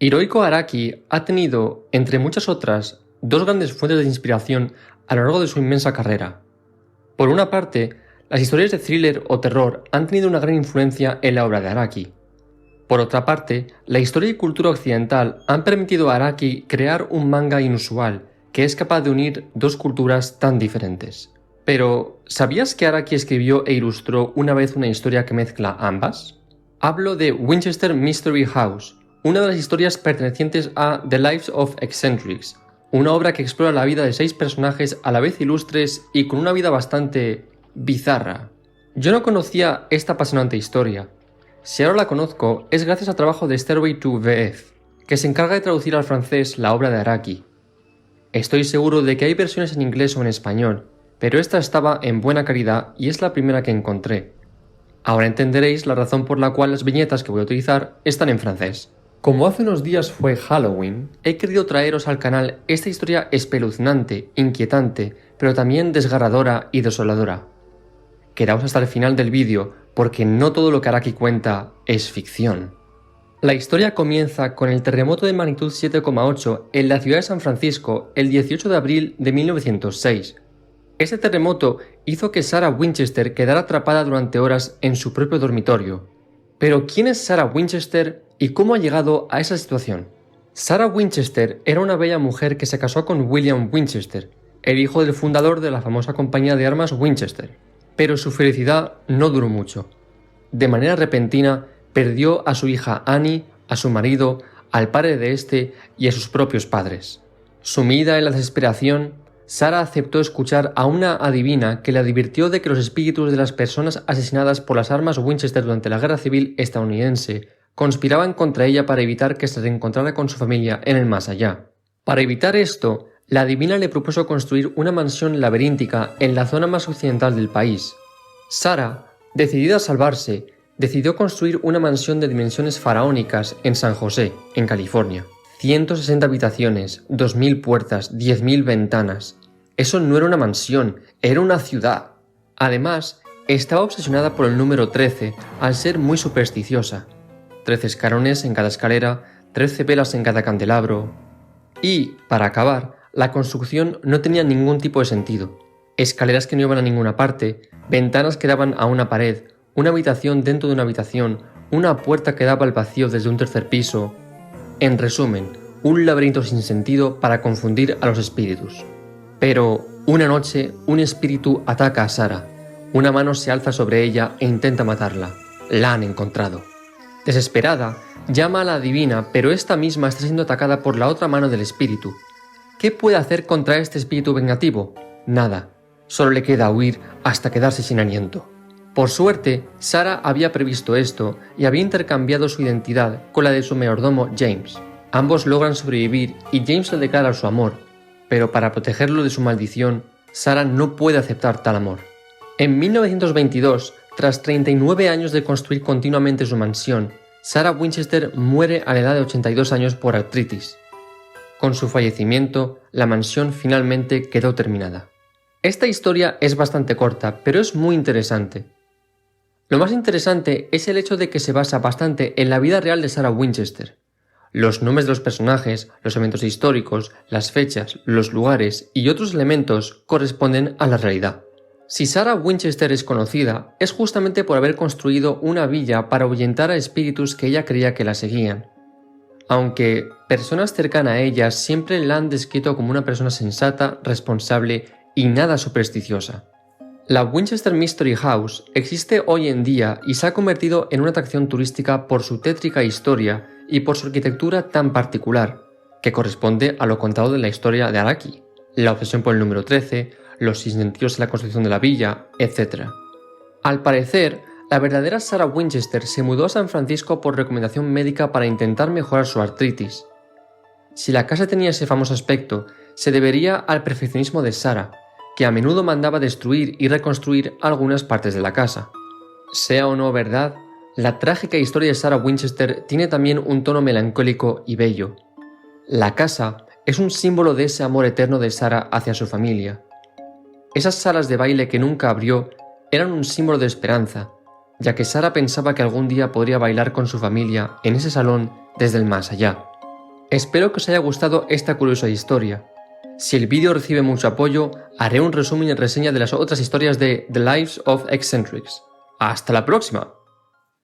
Hirohiko Araki ha tenido, entre muchas otras, dos grandes fuentes de inspiración a lo largo de su inmensa carrera. Por una parte, las historias de thriller o terror han tenido una gran influencia en la obra de Araki. Por otra parte, la historia y cultura occidental han permitido a Araki crear un manga inusual que es capaz de unir dos culturas tan diferentes. Pero, ¿sabías que Araki escribió e ilustró una vez una historia que mezcla ambas? Hablo de Winchester Mystery House, una de las historias pertenecientes a The Lives of Eccentrics, una obra que explora la vida de 6 personajes a la vez ilustres y con una vida bastante bizarra. Yo no conocía esta apasionante historia. Si ahora la conozco, es gracias al trabajo de Stairway to VF, que se encarga de traducir al francés la obra de Araki. Estoy seguro de que hay versiones en inglés o en español, pero esta estaba en buena calidad y es la primera que encontré. Ahora entenderéis la razón por la cual las viñetas que voy a utilizar están en francés. Como hace unos días fue Halloween, he querido traeros al canal esta historia espeluznante, inquietante, pero también desgarradora y desoladora. Quedaos hasta el final del vídeo, porque no todo lo que Araki cuenta es ficción. La historia comienza con el terremoto de magnitud 7,8 en la ciudad de San Francisco el 18 de abril de 1906. Este terremoto hizo que Sarah Winchester quedara atrapada durante horas en su propio dormitorio. Pero ¿quién es Sarah Winchester y cómo ha llegado a esa situación? Sarah Winchester era una bella mujer que se casó con William Winchester, el hijo del fundador de la famosa compañía de armas Winchester. Pero su felicidad no duró mucho. De manera repentina, perdió a su hija Annie, a su marido, al padre de este y a sus propios padres. Sumida en la desesperación, Sarah aceptó escuchar a una adivina que le advirtió de que los espíritus de las personas asesinadas por las armas Winchester durante la Guerra Civil estadounidense conspiraban contra ella para evitar que se reencontrara con su familia en el más allá. Para evitar esto, la adivina le propuso construir una mansión laberíntica en la zona más occidental del país. Sarah, decidida a salvarse, decidió construir una mansión de dimensiones faraónicas en San José, en California. 160 habitaciones, 2000 puertas, 10.000 ventanas. Eso no era una mansión, era una ciudad. Además, estaba obsesionada por el número 13 al ser muy supersticiosa. 13 escalones en cada escalera, 13 velas en cada candelabro. Y, para acabar, la construcción no tenía ningún tipo de sentido. Escaleras que no iban a ninguna parte, ventanas que daban a una pared, una habitación dentro de una habitación, una puerta que daba al vacío desde un tercer piso. En resumen, un laberinto sin sentido para confundir a los espíritus. Pero, una noche, un espíritu ataca a Sarah. Una mano se alza sobre ella e intenta matarla. La han encontrado. Desesperada, llama a la adivina, pero esta misma está siendo atacada por la otra mano del espíritu. ¿Qué puede hacer contra este espíritu vengativo? Nada. Solo le queda huir hasta quedarse sin aliento. Por suerte, Sarah había previsto esto y había intercambiado su identidad con la de su mayordomo James. Ambos logran sobrevivir y James le declara su amor, pero para protegerlo de su maldición, Sarah no puede aceptar tal amor. En 1922, tras 39 años de construir continuamente su mansión, Sarah Winchester muere a la edad de 82 años por artritis. Con su fallecimiento, la mansión finalmente quedó terminada. Esta historia es bastante corta, pero es muy interesante. Lo más interesante es el hecho de que se basa bastante en la vida real de Sarah Winchester. Los nombres de los personajes, los eventos históricos, las fechas, los lugares y otros elementos corresponden a la realidad. Si Sarah Winchester es conocida, es justamente por haber construido una villa para ahuyentar a espíritus que ella creía que la seguían. Aunque personas cercanas a ella siempre la han descrito como una persona sensata, responsable y nada supersticiosa. La Winchester Mystery House existe hoy en día y se ha convertido en una atracción turística por su tétrica historia y por su arquitectura tan particular, que corresponde a lo contado de la historia de Araki, la obsesión por el número 13, los sinsentidos en la construcción de la villa, etc. Al parecer, la verdadera Sarah Winchester se mudó a San Francisco por recomendación médica para intentar mejorar su artritis. Si la casa tenía ese famoso aspecto, se debería al perfeccionismo de Sarah, que a menudo mandaba destruir y reconstruir algunas partes de la casa. Sea o no verdad, la trágica historia de Sarah Winchester tiene también un tono melancólico y bello. La casa es un símbolo de ese amor eterno de Sarah hacia su familia. Esas salas de baile que nunca abrió eran un símbolo de esperanza, ya que Sarah pensaba que algún día podría bailar con su familia en ese salón desde el más allá. Espero que os haya gustado esta curiosa historia. Si el vídeo recibe mucho apoyo, haré un resumen y reseña de las otras historias de The Lives of Eccentrics. ¡Hasta la próxima!